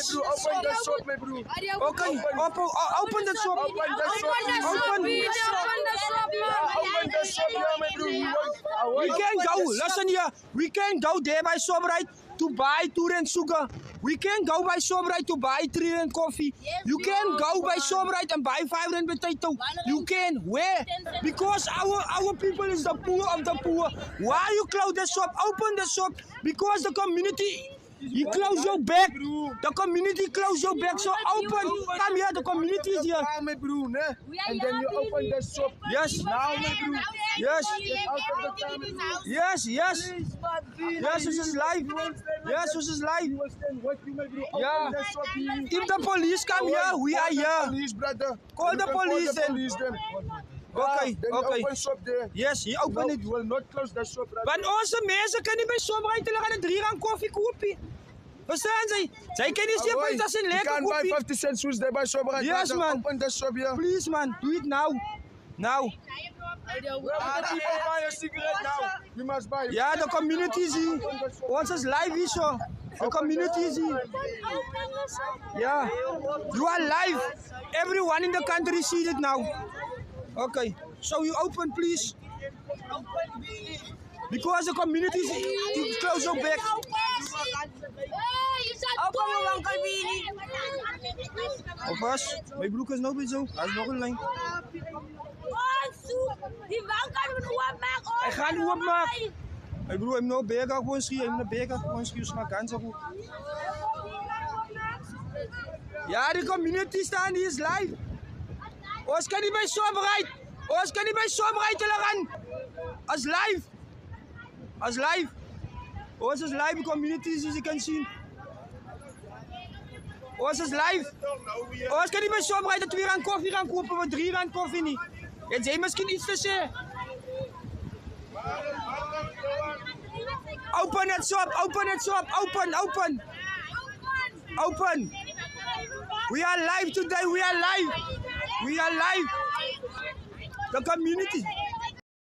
please. Open the shop, my bro. Okay, open the shop. Open the shop. Open. Open the shop, yeah, my bro. We can go. Listen here. We can go there by Shoprite to buy 2 rand sugar. We can go by Shoprite to buy 3 rand coffee. You can go by Shoprite and buy 5 rand potato. You can. Where? Because our people is the poor of the poor. Why you close the shop? Open the shop. Because the community. You close your back. The community close your back. So open. Come here. The community is here. My bro, ne? And then you open the shop. Yes. Now, my bro. Yes. Get out of the car. Yes. Yes. Yes. This is live. Yes. This is live. Yeah. If the police come here, we are here. Police, brother. Call the police then. Okay. Then Okay. open shop there. Yes. He open No, it. you will not close the shop, brother. Want onze mensen kan niet bij Shoprite hulle gaan 3 rand koffie kopen. Verstaan jy? Sy kan nie sê Avoy, dit is 'n you lekker can buy koffie. 50 cent shoes there by shop, right? Yes, brother. man. Open the shop here. Please man, do it now. Now. People buy a cigarette now. You must buy. Ja, de community is hier. Ons is live hier so. The community is here. Yeah. You are live. Everyone in the country sees it now. Okay. So you open please. Because the community is you close your back. Of course, my broek is nog niet zo. Hij is nog een lijn. Hij gaat niet opmaken. Mijn broer heeft nog beker gewoon schieten. Hij heeft een beker gewoon schieten. Maar kan zo goed. Ja, de community staan die is live. Ons kan niet bij Shoprite. Ons kan niet bij Shoprite gaan. Als live. Als live. Ons is live communities as you can see. Ons is live. Ons kan niet bij Shoprite 2 rand koffie gaan kopen voor 3 rand koffie niet. Het zijn misschien iets te zeggen. Open het shop, open het shop, open, open. Open. We are live today, we are live. We are live. The community.